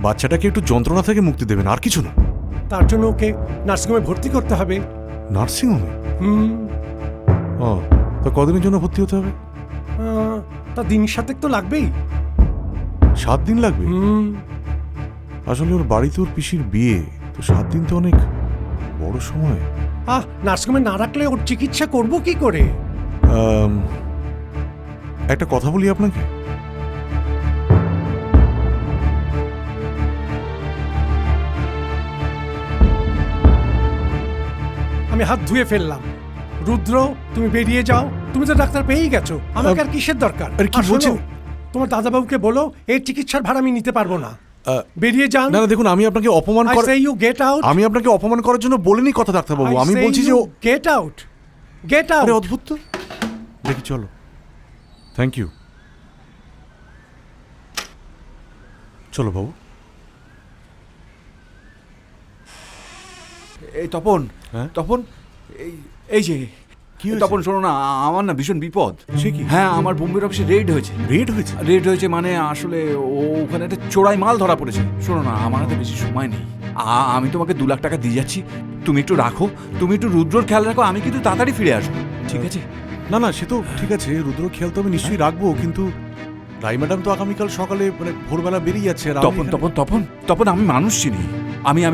Speaker 4: বাচ্চাটাকে একটু যন্ত্রণা থেকে মুক্তি দেবেন, আর কিছু না।
Speaker 13: তার জন্য ওকে নার্সিংহোমে ভর্তি করতে হবে।
Speaker 4: নার্সিংহোমে? ও, তো কদিনের জন্য ভর্তি হতে হবে?
Speaker 13: তা দিন 7 তো লাগবেই।
Speaker 4: 7 দিন লাগবে? আসলে ওর বাড়িতে ওর পিসির বিয়ে, তো 7 দিন তো অনেক বড় সময়।
Speaker 13: নার্সিংহোমে না রাখলে ওর চিকিৎসা করব কি করে?
Speaker 4: একটা কথা বলি আপনাকে।
Speaker 13: আমি হাত ধুয়ে ফেললাম। রুদ্র, তুমি বেরিয়ে যাও। তুমি তো ডাক্তার পেয়েই গেছো, আমাকে আর কিসের দরকার?
Speaker 4: কি বলছো?
Speaker 13: তোমার দাদাবাবুকে বলো এর চিকিৎসার ভাড়া আমি নিতে পারবো না। বেরিয়ে যান।
Speaker 4: না না, দেখুন, আমি আপনাকে অপমান
Speaker 13: I say you get out.
Speaker 4: আমি আপনাকে অপমান করার জন্য বলিনি কথা, ডাক্তারবাবু। আমি বলছি যে
Speaker 13: গেট আউট, গেট আউট।
Speaker 4: আরে অদ্ভুত তো। দেখি চলো। Thank you. চলো বাবু।
Speaker 12: এই তপন,
Speaker 4: হ্যাঁ
Speaker 12: তপন, এই যে
Speaker 4: কি
Speaker 12: তপন, শোনো না, আমার না ভীষণ বিপদ।
Speaker 4: সে কি?
Speaker 12: হ্যাঁ, আমার বোম্বের অফিসে রেড হয়েছে। রেড হয়েছে মানে আসলে ওখানে একটা চোরাই মাল ধরা পড়েছে। শোনো না, আমার হাতে বেশি সময় নেই। আমি তোমাকে 2 লাখ টাকা দিয়ে যাচ্ছি, তুমি একটু রাখো, তুমি একটু রুদ্রর খেয়াল রাখো, আমি কিন্তু তাড়াতাড়ি ফিরে আসবো, ঠিক আছে?
Speaker 4: না না, সে তো ঠিক আছে, রুদ্রর খেয়াল তো আমি নিশ্চয়ই রাখবো, কিন্তু রাই ম্যাডাম তো আগামীকাল সকালে ভোরবেলা বেরিয়ে যাচ্ছে।
Speaker 12: তপন, আমি মানুষ চিনি।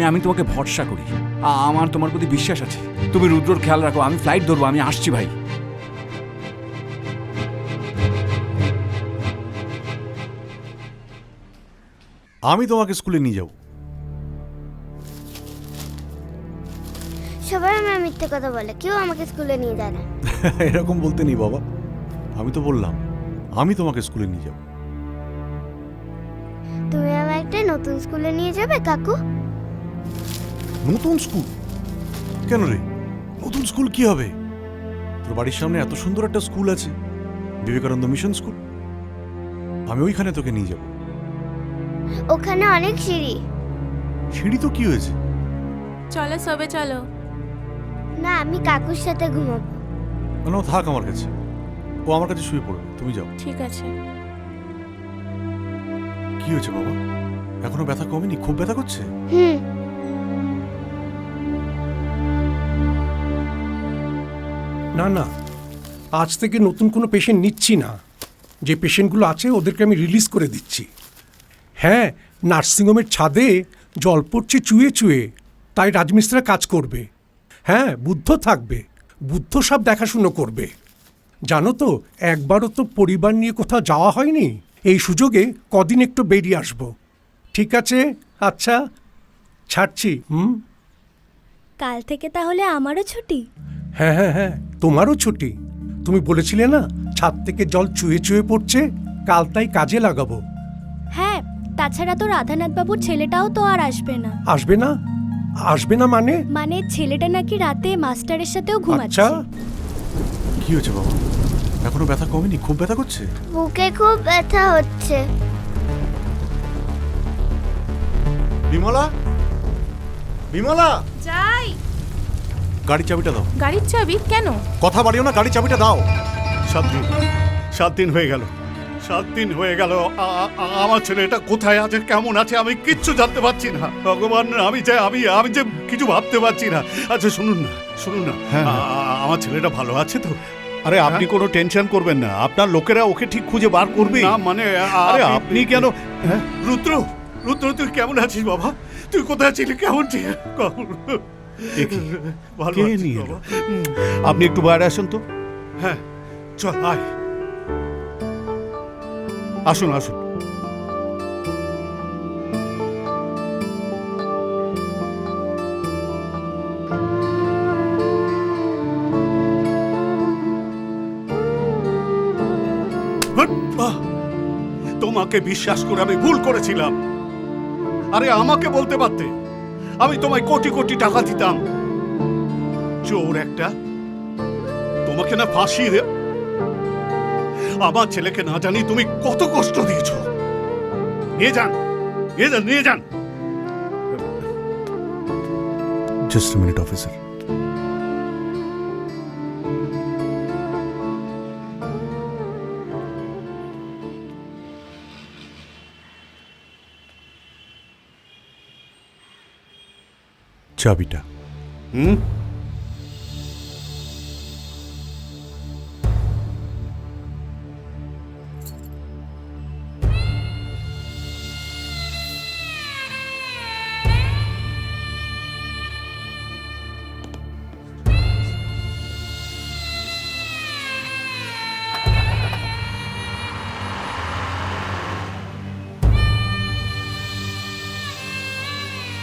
Speaker 12: আমি তোমাকে ভরসা করি, আমার তোমার প্রতি বিশ্বাস আছে। তুমি রুদ্রর খেয়াল রাখো, আমি ফ্লাইট ধরবো, আমি আসছি ভাই।
Speaker 4: আমি তোমাকে স্কুলে নিয়ে যাব।
Speaker 11: সবাই আমার মিথ্যে কথা বলে, কেউ আমাকে স্কুলে নিয়ে যায় না।
Speaker 4: এরকম বলতে নেই বাবা, আমি তো বললাম আমি তোমাকে স্কুলে নিয়ে যাব।
Speaker 11: তুমি আমায় একটা নতুন স্কুলে নিয়ে যাবে কাকু?
Speaker 4: নতুন স্কুল? কেন রে, নতুন স্কুল কি হবে? তোর বাড়ির সামনে এত সুন্দর একটা স্কুল আছে, বিবেকানন্দ মিশন স্কুল। আমি ওইখানে তোকে নিয়ে যাব।
Speaker 11: ওখানে অনেক সিঁড়ি।
Speaker 4: সিঁড়ি তো কি হয়েছে?
Speaker 9: চলো সবে চলো।
Speaker 11: না, আমি কাকুর সাথে ঘুমাবো।
Speaker 4: না, থাক আমার কাছে, ও আমার কাছে শুয়ে পড়বে, তুমি যাও।
Speaker 9: ঠিক আছে।
Speaker 4: কি হয়েছে বাবা, এখনো ব্যথা কমেনি? খুব ব্যথা করছে?
Speaker 13: না না, আজ থেকে নতুন কোনো পেশেন্ট নিচ্ছি না। যে পেশেন্টগুলো আছে ওদেরকে আমি রিলিজ করে দিচ্ছি। হ্যাঁ, নার্সিংহোমের ছাদে জল পড়ছে চুয়ে চুয়ে, তাই রাজমিস্ত্রিরা কাজ করবে। হ্যাঁ, বুদ্ধ থাকবে, বুদ্ধ সব দেখাশুনো করবে। জানো তো, একবারও তো পরিবার নিয়ে কোথাও যাওয়া হয়নি। এই সুযোগে কদিন একটু বেরিয়ে আসবো। ঠিক আছে? আচ্ছা, ছাড়ছি।
Speaker 11: কাল থেকে তাহলে আমারও ছুটি?
Speaker 13: হ্যাঁ হ্যাঁ হ্যাঁ, তোমারও ছুটি। তুমি বলেছিলে না ছাদ থেকে জল চুয়ে চুয়ে পড়ছে, কাল তাই কাজে লাগাবো।
Speaker 11: হ্যাঁ, তাছাড়া তো রাধানাথ বাবুর ছেলেটাও তো আর আসবে না।
Speaker 13: আসবে না? আসবে না মানে?
Speaker 11: মানে ছেলেটা নাকি রাতে মাস্টারের সাথেও ঘুমাচ্ছে।
Speaker 13: আচ্ছা,
Speaker 4: কি হয়েছে বাবা, এখনো ব্যথা কমেনি? খুব ব্যথা করছে?
Speaker 11: বুকে খুব ব্যথা হচ্ছে।
Speaker 4: বিমলা, বিমলা,
Speaker 9: যাই।
Speaker 4: গাড়ির চাবিটা দাও।
Speaker 9: গাড়ির চাবি কেন?
Speaker 4: কথা বাড়িও না, গাড়ির চাবিটা দাও।
Speaker 14: 7 দিন হয়ে গেল, 7 দিন হয়ে গেল। আমার ছেলেটা কোথায় আছে, কেমন আছে, আমি কিচ্ছু জানতে পারছি না। ভগবান, আমি যে কিছু ভাবতে পারছি না। আচ্ছা শুনুন না, আমার ছেলেটা ভালো আছে তো? আরে আপনি কোনো টেনশন করবেন না, আপনার লোকেরা ওকে ঠিক খুঁজে বার করবে। না মানে, আরে আপনি কেন? রুদ্র, তুই কেমন আছিস বাবা? তুই কোথায় ছিলি, কেমন ছিলি? ভালো আছি বাবা। আপনি একটু বাইরে আসুন তো। হ্যাঁ চল, আয়, আসুন। তোমাকে বিশ্বাস করে আমি ভুল করেছিলাম। আরে আমাকে বলতে পারতে, আমি তোমায় কোটি কোটি টাকা দিতাম। চোর একটা, তোমাকে না ফাঁসি দে। আমার ছেলেকে না জানি তুমি কত কষ্ট দিয়েছ। নিয়ে যান, নিয়ে যান, নিয়ে যান।
Speaker 4: Just a minute officer. চাবিটা।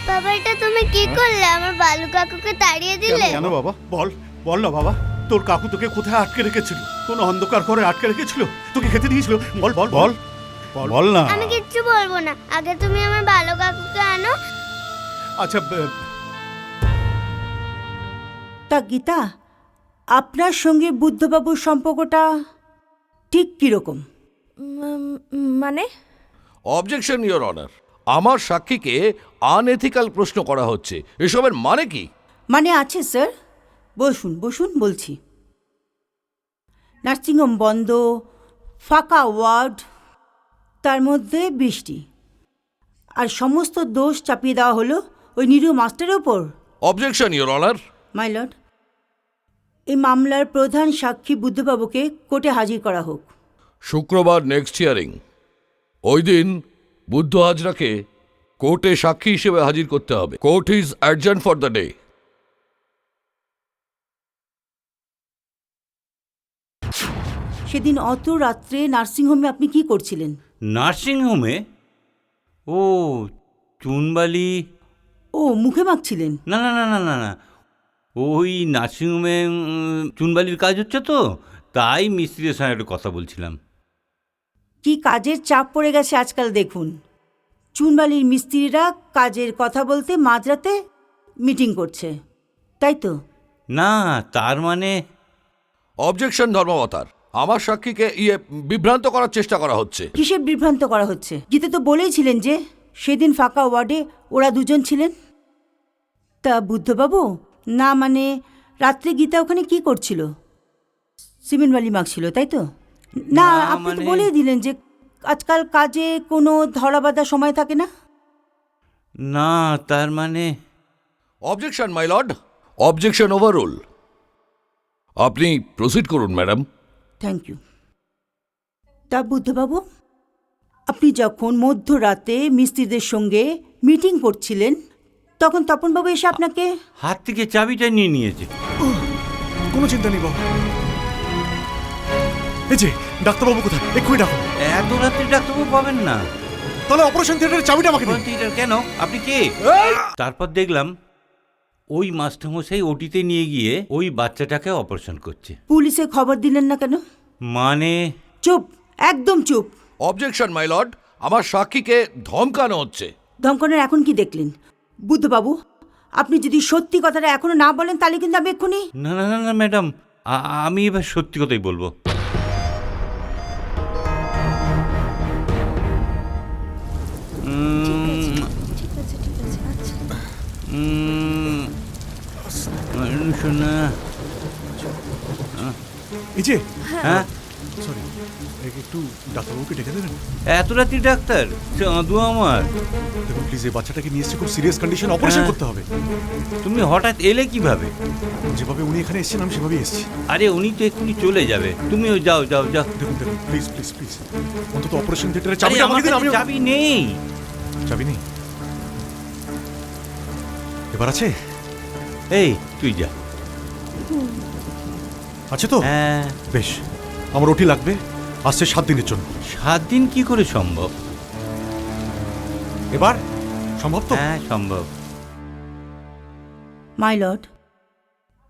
Speaker 11: বাবা, এটা তুমি কি করলে? আমার বালু কাকুকে তাড়িয়ে দিলে?
Speaker 14: কেন বাবা? বল, বল না বাবা। তোর কাকু তোকে কোথায় আটকে রেখেছিল? কোন অন্ধকার ঘরে আটকে রেখেছিল? তোকে খেতে দিয়েছিল? বল বল বল বল না।
Speaker 11: আমি কিচ্ছু বলবো না, আগে তুমি আমার বালু কাকুকে আনো।
Speaker 14: আচ্ছা,
Speaker 10: তা গীতা, আপনার সঙ্গে বুদ্ধবাবুর সম্পর্কটা ঠিক কিরকম?
Speaker 7: মানে?
Speaker 15: অবজেকশন ইওর অনার, আমার সাক্ষীকে আনএথিক্যাল প্রশ্ন করা হচ্ছে। এসবের মানে কি?
Speaker 10: মানে আছে স্যার, বসুন বসুন বলছি। নার্সিংহোম বন্ধ, ফাঁকা ওয়ার্ড, তার মধ্যে বৃষ্টি, আর সমস্ত দোষ চাপিয়ে দেওয়া হলো ওই নিরীহ মাস্টারের ওপর।
Speaker 15: Objection your honour.
Speaker 10: My lord, এই মামলার প্রধান সাক্ষী বুদ্ধবাবুকে কোর্টে হাজির করা হোক।
Speaker 15: শুক্রবার নেক্সট হিয়ারিং। ওই দিন বুদ্ধ হাজরাকে কোর্টে সাক্ষী হিসেবে হাজির করতে হবে। Court is adjourn for the day.
Speaker 10: সেদিন অত রাত্রে নার্সিংহোমে আপনি কি করছিলেন?
Speaker 16: নার্সিংহোমে? ও, চুনবালি।
Speaker 10: ও, মুখে মাখছিলেন?
Speaker 16: না না না না না না, ওই নার্সিংহোমে চুনবালির কাজ হচ্ছে তো, তাই মিস্ত্রির সঙ্গে একটু কথা বলছিলাম।
Speaker 10: কি কাজের চাপ পড়ে গেছে আজকাল দেখুন। চুনবালির মিস্ত্রিরা কাজের কথা বলতে মাঝরাতে মিটিং করছে, তাই তো?
Speaker 16: না, তার মানে।
Speaker 15: অবজেকশন ধর্মাবতার, আমার সাক্ষীকে বিভ্রান্ত করার চেষ্টা করা হচ্ছে।
Speaker 10: কিসে বিভ্রান্ত করা হচ্ছে? গীতা তো বলেইছিলেন যে সেদিন ফাঁকা ওয়ার্ডে ওরা দুজন ছিলেন। তা বুদ্ধবাবু, না মানে রাত্রে গীতা ওখানে কি করছিল? সিমেন্ট বালি মাখছিল, তাই তো? না, আপনি তো বলেই দিলেন যে আজকাল কাজে কোনো ধরা বাঁধা সময় থাকে না।
Speaker 16: না, তার মানে।
Speaker 15: Objection my lord, objection overrule. আপনি প্রসিড করুন ম্যাডাম।
Speaker 10: Thank you. তা বুদ্ধবাবু, আপনি যখন মধ্যরাতে মিস্ত্রিদের সঙ্গে মিটিং করছিলেন তখন তপনবাবু এসে আপনাকে
Speaker 16: হাত থেকে চাবিটা নিয়ে নিয়েছে।
Speaker 4: কোনো চিন্তা নেই বাবু। এই যে ডাক্তারবাবু কোথায়? এক্ষুনি ডাকুন।
Speaker 16: এত রাত্রে ডাক্তারবাবু পাবেন না।
Speaker 4: তাহলে অপারেশন থিয়েটারের চাবিটা আমাকে দিন।
Speaker 16: থিয়েটার কেন? আপনি কে? তারপর দেখলাম ওই মাস্টারমশাই ওটিতে নিয়ে গিয়ে ওই বাচ্চাটাকে অপারেশন করছে।
Speaker 10: পুলিশে খবর দিলেন না কেন?
Speaker 16: মানে?
Speaker 10: চুপ, একদম চুপ।
Speaker 15: অবজেকশন মাই লর্ড, আমার সাক্ষীকে ধমকানো হচ্ছে।
Speaker 10: ধমকানোর এখন কি দেখলেন? বুদ্ধবাবু, আপনি যদি সত্যি কথাটা এখনো না বলেন তাহলে কিন্তু আমি এক্ষুনি।
Speaker 16: না না না না ম্যাডাম, আমি এবার সত্যি কথাই বলবো। শোনা,
Speaker 4: এই যে,
Speaker 16: হ্যাঁ
Speaker 4: সরি, একটু ডাক্তারবাবুকে ডেকে দেবেন?
Speaker 16: এত রাত্রি ডাক্তার? চাঁদু আমার।
Speaker 4: দেখুন প্লিজ, এই বাচ্চাটাকে নিয়ে এসেছে খুব সিরিয়াস কন্ডিশন, অপারেশন করতে হবে।
Speaker 16: তুমি হঠাৎ এলে কিভাবে?
Speaker 4: যেভাবে উনি এখানে এসেছেন আমি সেভাবেই এসেছি।
Speaker 16: আরে উনি তো এক্ষুনি চলে যাবে, তুমিও যাও যাও যাও।
Speaker 4: দেখুন দেখুন প্লিজ প্লিজ প্লিজ, অন্তত অপারেশন থিয়েটারের চাবিটা আমাকে দিন। আমি
Speaker 16: চাবি নেই।
Speaker 4: চাবি নেই? এবার আছে?
Speaker 16: এই তুই যা।
Speaker 4: আছে তো?
Speaker 16: হ্যাঁ।
Speaker 4: বেশ, আমার ওটি লাগবে আসছে 7 দিনের জন্য।
Speaker 16: 7 দিন কি করে সম্ভব?
Speaker 4: এবার সম্ভব তো?
Speaker 16: হ্যাঁ সম্ভব।
Speaker 10: মাই লর্ড,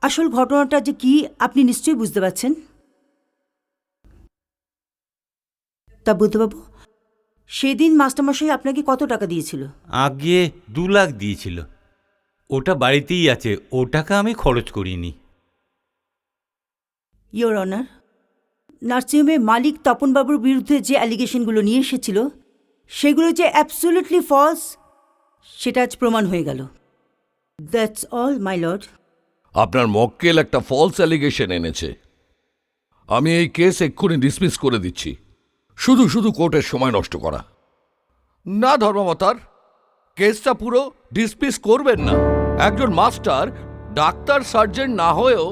Speaker 10: আসল ঘটনাটা যে কি আপনি নিশ্চয়ই বুঝতে পারছেন। তা বুদ্ধবাবু, সেদিন মাস্টারমশাই আপনাকে কত টাকা দিয়েছিল?
Speaker 16: আগে 2 লাখ দিয়েছিল। ওটা বাড়িতেই আছে, ও টাকা আমি খরচ করিনি।
Speaker 17: ইয়োর অনার, নার্সিংহোমের মালিক তপনবাবুর বিরুদ্ধে যে অ্যালিগেশনগুলো নিয়ে এসেছিল সেগুলো যে অ্যাবসলিউটলি ফলস সেটা আজ প্রমাণ হয়ে গেল। That's all my lord.
Speaker 15: আপনার মক্কেল একটা ফলস অ্যালিগেশন এনেছে। আমি এই কেস এক্ষুনি ডিসমিস করে দিচ্ছি। শুধু শুধু কোর্টের সময় নষ্ট করা না ধর্মাবতার, কেসটা পুরো ডিসমিস করবেন না। একজন মাস্টার ডাক্তার সার্জেন্ট না হয়েও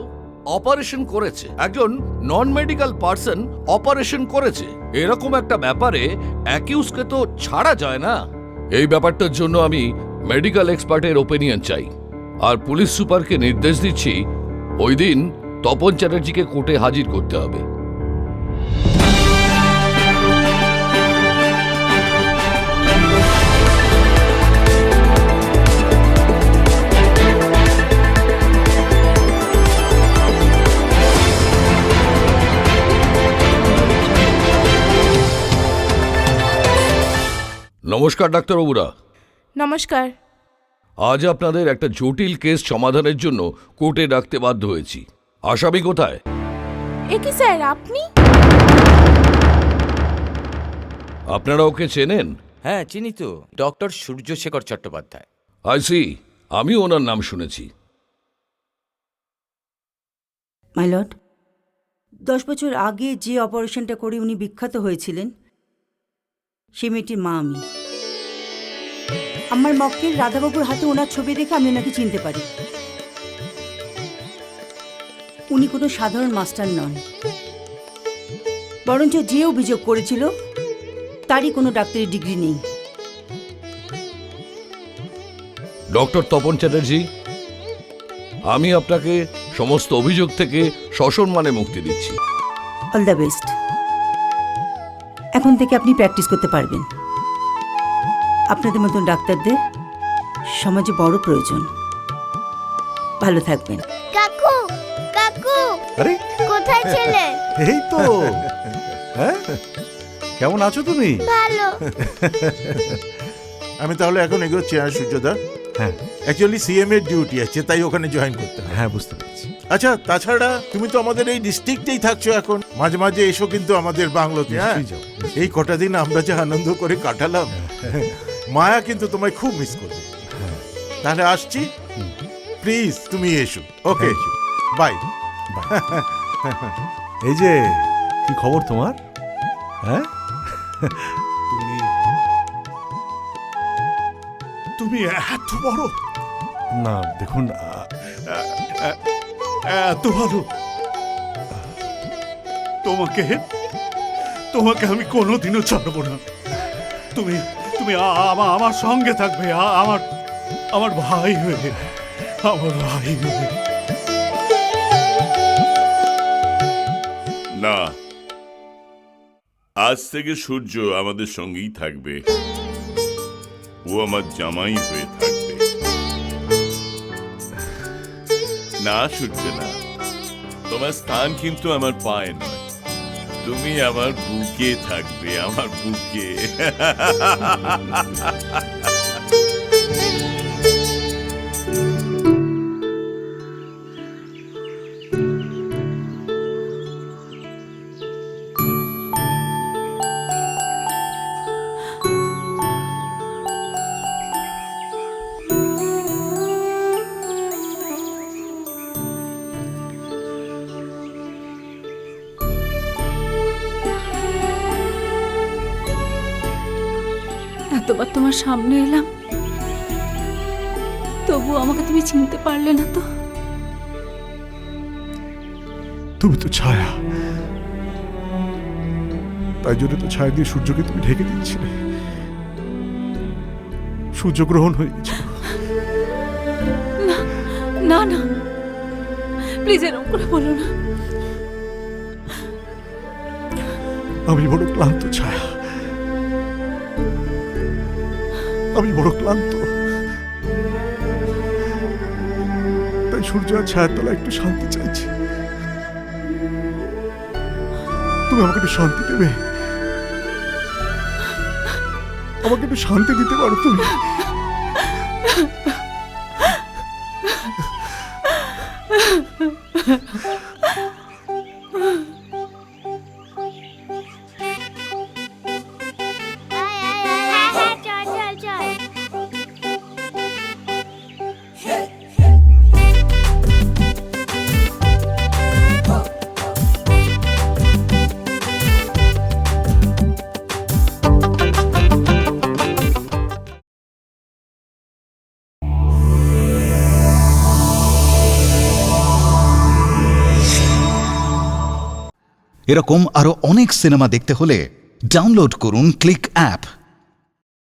Speaker 15: অপারেশন করেছে, একজন নন মেডিকেল পার্সন অপারেশন করেছে। এরকম একটা ব্যাপারে অ্যাকিউজকে তো ছাড়া যায় না। এই ব্যাপারটার জন্য আমি মেডিকেল এক্সপার্টের ওপিনিয়ন চাই। আর পুলিশ সুপারকে নির্দেশ দিচ্ছি ওই দিন তপন চ্যাটার্জিকে কোর্টে হাজির করতে হবে। নমস্কার ডাক্তারবাবুরা।
Speaker 18: নমস্কার।
Speaker 15: আজ আপনাদের একটা জটিল কেস সমাধানের জন্য কোর্টে ডাকতে বাধ্য হয়েছি। আসামি কোথায়?
Speaker 18: এ কি স্যার, আপনি?
Speaker 15: আপনারা ওকে চেনেন?
Speaker 19: হ্যাঁ চিনি তো, doctor Suryashekhar Chattopadhyay.
Speaker 15: I see, আমি ওনার নাম শুনেছি।
Speaker 17: মাই লর্ড, 10 বছর আগে যে অপারেশনটা করে উনি বিখ্যাত হয়েছিলেন সে মেয়েটির মা আমি। আমার মক্কেল রাধাবাবুর হাতে ওনার ছবি দেখে আমি ওনাকে চিনতে পারি। উনি কোনো সাধারণ মাস্টার নন, বরঞ্চ যে অভিযোগ করেছিল তারই কোনো ডাক্তারি ডিগ্রি নেই।
Speaker 15: ডক্টর তপন চ্যাটার্জি, আমি আপনাকে সমস্ত অভিযোগ থেকে সসম্মানে মুক্তি দিচ্ছি।
Speaker 17: All the best. এখন থেকে আপনি প্র্যাকটিস করতে পারবেন। আপনাদের মতন ডাক্তারদের সমাজে বড় প্রয়োজন। ভালো থাকবেন।
Speaker 11: কাকু কাকু,
Speaker 14: আরে
Speaker 11: কোথায় ছিলে?
Speaker 14: এই তো। হ্যাঁ, কেমন আছো তুমি?
Speaker 11: ভালো।
Speaker 20: আমি তাহলে এখন এগোচ্ছি। আর সূর্যদা,
Speaker 14: হ্যাঁ
Speaker 20: অ্যাকচুয়ালি সিএম এর ডিউটি আছে, তাই ওখানে জয়েন করতে হবে।
Speaker 14: হ্যাঁ বুঝতে পারছি।
Speaker 20: আচ্ছা, তাছাড়া তুমি তো আমাদের এই ডিস্ট্রিক্টেই থাকছো এখন, মাঝে মাঝে এসো কিন্তু আমাদের বাংলোতে। হ্যাঁ,
Speaker 14: নিশ্চয়ই যাও।
Speaker 20: এই কটা দিন আমরা যে আনন্দ করে কাটালাম, মায়া কিন্তু তোমায় খুব মিস করবে। তাহলে আসছি, প্লিজ তুমি এসো। ওকে, বাই।
Speaker 14: এই যে, কি খবর তোমার? হ্যাঁ,
Speaker 20: তুমি এত বড়।
Speaker 14: না দেখুন,
Speaker 20: এত ভালো তোমাকে তোমাকে আমি কোনোদিনও ছাড়বো না। তুমি তুমি আমার সঙ্গে থাকবে, আমার ভাই হয়ে, আমার ভাই হয়ে।
Speaker 6: না, আজ থেকে সূর্য আমাদের সঙ্গেই থাকবে। ও আমার জামাই হয়ে থাকবে। না সূর্য না, তোমার স্থান কিন্তু আমার পায়ে নয়, তুমি আমার বুকে থাকবে, আমার বুকে।
Speaker 9: এতবার তোমার সামনে এলাম, তবু আমাকে তুমি চিনতে পারলে না তো?
Speaker 14: তুমি তো ছায়া, তাই জন্য তো ছায়া দিয়ে সূর্যকে তুমি ঢেকে দিচ্ছিলে। সূর্যগ্রহণ হয়ে গেছিল।
Speaker 9: না না না, প্লিজ এরকম করে বলো না।
Speaker 14: আমি বড় ক্লান্ত ছায়া, আমি বড় ক্লান্ত। তাই সূর্য আর ছায়ার তলা একটু শান্তি চাইছি। তুমি আমাকে একটু শান্তি দেবে? আমাকে একটু শান্তি দিতে পারো তুমি?
Speaker 1: এরকম আরো অনেক সিনেমা দেখতে হলে ডাউনলোড করুন ক্লিক অ্যাপ।